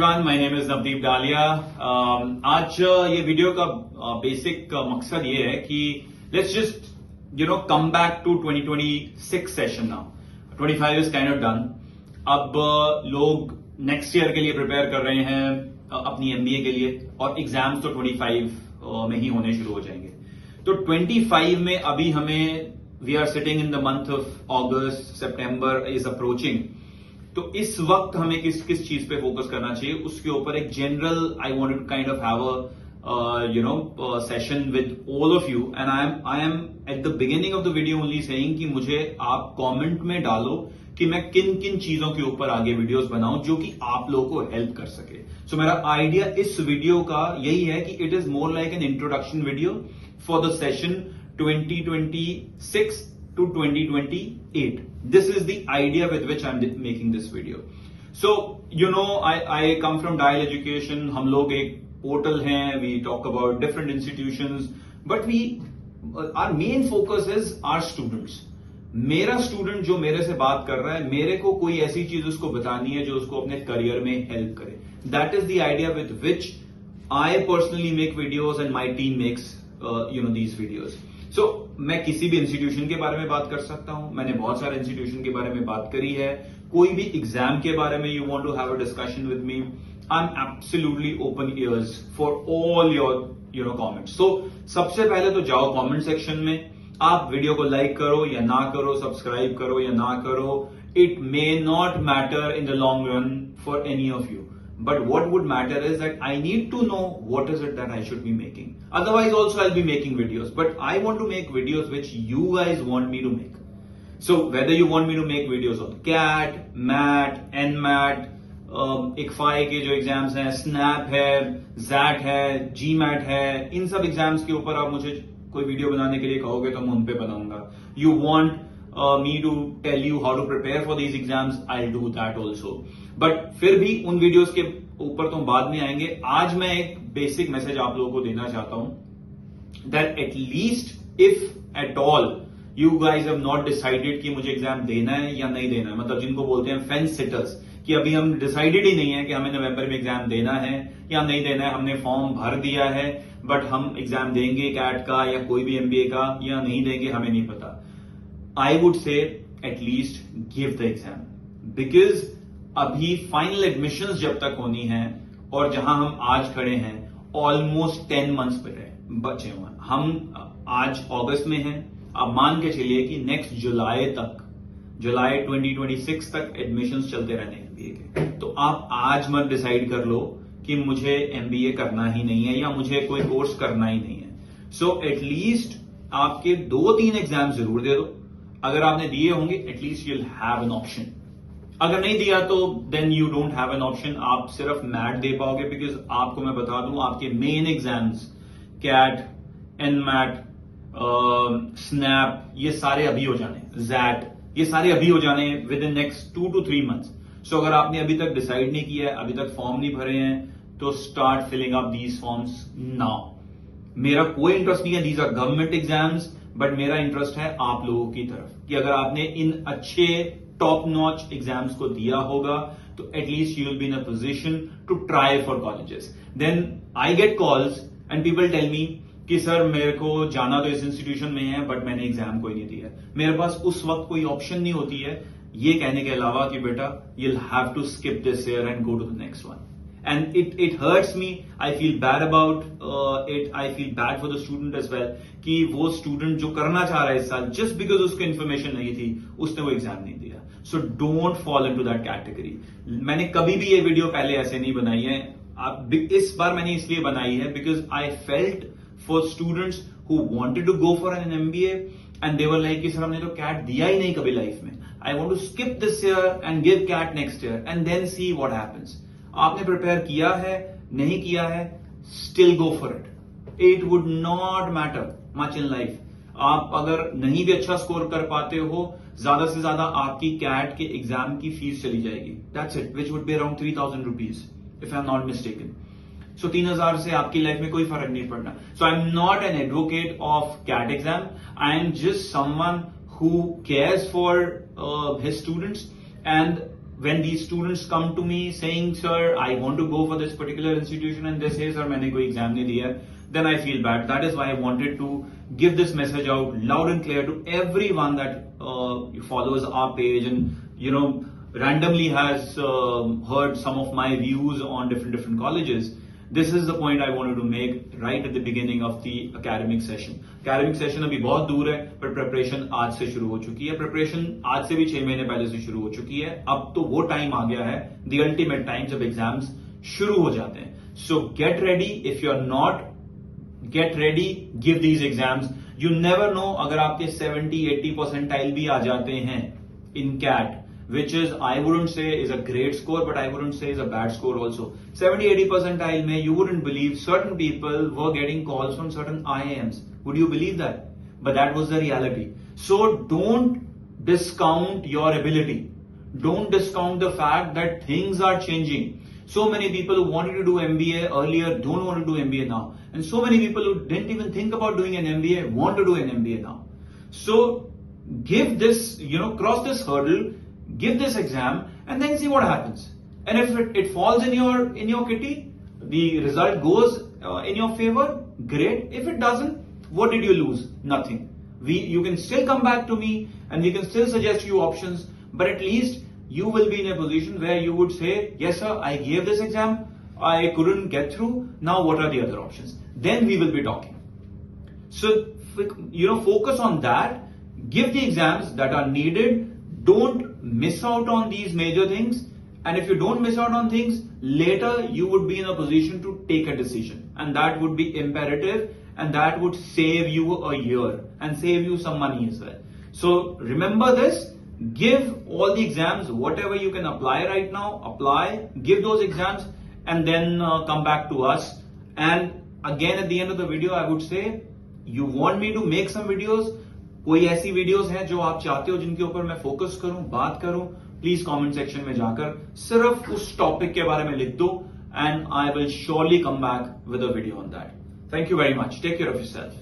Everyone, my name is Navdeep डालिया। आज ये वीडियो का बेसिक मकसद ये है कि let's just come back to 2026 session now. 25 is kind of done. अब लोग नेक्स्ट ईयर के लिए प्रिपेयर कर रहे हैं अपनी एमबीए के लिए, और एग्जाम्स तो 25 में ही होने शुरू हो जाएंगे। तो 25 में अभी हमें we are sitting in the month of August, September is approaching. तो इस वक्त हमें किस किस चीज पे फोकस करना चाहिए, उसके ऊपर एक general I want to kind of have a session with all of you, and I am at the beginning of the video only saying कि मुझे आप कमेंट में डालो कि मैं किन किन चीजों के ऊपर आगे वीडियोस बनाऊं जो कि आप लोगों को हेल्प कर सके। सो मेरा आइडिया इस वीडियो का यही है कि it is more like an introduction video for the session 2026 to 2028. This is the idea with which I'm making this video. So, I come from Dial Education. हम लोग एक portal हैं. We talk about different institutions, but our main focus is our students. मेरा student जो मेरे से बात कर रहा है, मेरे को कोई ऐसी चीज उसको बतानी है जो उसको अपने करियर में हेल्प करे. That is the idea with which I personally make videos and my team makes these videos. So, मैं किसी भी इंस्टीट्यूशन के बारे में बात कर सकता हूं. मैंने बहुत सारे इंस्टीट्यूशन के बारे में बात करी है. कोई भी एग्जाम के बारे में you want to have a discussion with me, I am absolutely open ears for all your comments. So सबसे पहले तो जाओ कमेंट सेक्शन में, आप वीडियो को लाइक करो या ना करो, सब्सक्राइब करो या ना करो. It may not matter in the long run for any of you. But what would matter is that I need to know what is it that I should be making. Otherwise also I'll be making videos. But I want to make videos which you guys want me to make. So whether you want me to make videos on CAT, MAT, NMAT, ICFAI के जो exams हैं, SNAP है, ZAT है, GMAT है, इन सब exams के ऊपर आप मुझे कोई वीडियो बनाने के लिए कहोगे तो मैं उन पे बनाऊंगा. You want me to tell you how to prepare for these exams, I'll do that also. But फिर भी उन वीडियोस के ऊपर तो बाद में आएंगे. आज मैं एक बेसिक मैसेज आप लोगों को देना चाहता हूं that at least if at all you guys have not decided कि मुझे एग्जाम देना है या नहीं देना है, मतलब जिनको बोलते हैं फेंस सिटर्स, कि अभी हम डिसाइडेड ही नहीं है कि हमें नवंबर में एग्जाम देना है या नहीं देना है. हमने फॉर्म भर दिया है बट हम एग्जाम देंगे कैट का या कोई भी एमबीए का या नहीं देंगे, हमें नहीं पता. I would say at least give the exam, because अभी फाइनल एडमिशंस जब तक होनी है और जहां हम आज खड़े हैं ऑलमोस्ट 10 मंथ्स बचे हुए हैं. हम आज अगस्त में हैं. अब मान के चलिए कि नेक्स्ट जुलाई 2026 तक एडमिशंस चलते रहने एमबीए के. तो आप आज मत डिसाइड कर लो कि मुझे एमबीए करना ही नहीं है या मुझे कोई कोर्स करना ही नहीं है. सो एटलीस्ट आपके 2-3 एग्जाम जरूर दे दो. अगर आपने दिए होंगे at least you will have an option. अगर नहीं दिया तो then you don't have an option. आप सिर्फ मैट दे पाओगे, बिकॉज आपको मैं बता दूं आपके main exams CAT, NMAT, SNAP, ये सारे अभी हो जाने, जैट, ये सारे अभी हो जाने with in next 2 to 3 months. सो अगर आपने अभी तक डिसाइड नहीं किया है, अभी तक फॉर्म नहीं भरे हैं, तो start filling up these forms now. मेरा कोई इंटरेस्ट नहीं है, these are government exams, but मेरा इंटरेस्ट है आप लोगों की तरफ कि अगर आपने इन अच्छे टॉप नॉच एग्जाम्स को दिया होगा तो at least you will be in a position to try for colleges. Then I get calls and people tell me कि सर मेरे को जाना तो इस इंस्टीट्यूशन में है बट मैंने एग्जाम कोई नहीं दिया. मेरे पास उस वक्त कोई ऑप्शन नहीं होती है ये कहने के अलावा कि बेटा you will have to skip this year and go to the next one. And it hurts me. I feel bad about it. I feel bad for the student as well. कि वो student जो करना चाह रहा है इस साल, just because उसको information नहीं थी, उसने वो एग्जाम नहीं दिया. So don't fall into that category. मैंने कभी भी ये वीडियो पहले ऐसे नहीं बनाई है. इस बार मैंने इसलिए बनाई है because I felt for students who wanted to go for an MBA and they were like कि सर हमने तो CAT दिया ही नहीं कभी लाइफ में. I want to skip this year and give CAT next year and then see what happens. आपने prepare किया है, नहीं किया है, still go for it. It would not matter much in life. आप अगर नहीं भी अच्छा स्कोर कर पाते हो, ज्यादा से ज्यादा आपकी कैट के एग्जाम की फीस चली जाएगी. That's it, which would be around 3,000 rupees if I am not mistaken. So 3,000 से आपकी लाइफ में कोई फर्क नहीं पड़ना. So I am not an advocate of CAT exam. I am just someone who cares for his students, and when these students come to me saying, sir, I want to go for this particular institution and they say, sir, मैंने कोई exam नहीं दिया, then I feel bad. That is why I wanted to give this message out loud and clear to everyone that follows our page and, you know, randomly has heard some of my views on different colleges. This is the point I wanted to make right at the beginning of the academic session. Academic session अभी बहुत दूर है, पर preparation आज से शुरू हो चुकी है. Preparation आज से भी 6 महीने पहले से शुरू हो चुकी है. अब तो वो टाइम आ गया है, the ultimate time जब एग्जाम्स शुरू हो जाते हैं. So get ready. If you are not, get ready. Give these exams. You never know, अगर आपके 70-80 percentile भी आ जाते हैं in CAT, which is, I wouldn't say is a great score, but I wouldn't say is a bad score also. 70-80 percentile mein, you wouldn't believe certain people were getting calls from certain IIMs. Would you believe that? But that was the reality. So don't discount your ability. Don't discount the fact that things are changing. So many people who wanted to do MBA earlier don't want to do MBA now. And so many people who didn't even think about doing an MBA want to do an MBA now. So give this, cross this hurdle, give this exam and then see what happens. And if it falls in your kitty, the result goes in your favor, great. If it doesn't, what did you lose? Nothing. You can still come back to me and we can still suggest you options, but at least you will be in a position where you would say, yes sir, I gave this exam, I couldn't get through, now what are the other options? Then we will be talking. So, focus on that, give the exams that are needed, don't miss out on these major things, and if you don't miss out on things, later you would be in a position to take a decision, and that would be imperative, and that would save you a year and save you some money as well. So remember this, give all the exams, whatever you can apply right now, apply, give those exams, and then come back to us. And again, at the end of the video, I would say, you want me to make some videos, कोई ऐसी videos हैं जो आप चाहते हो जिनके ऊपर मैं फोकस करूं, बात करूं, प्लीज कमेंट सेक्शन में जाकर सिर्फ उस टॉपिक के बारे में लिख दो and I will surely come back with a video on that. Thank you very much. Take care of yourself.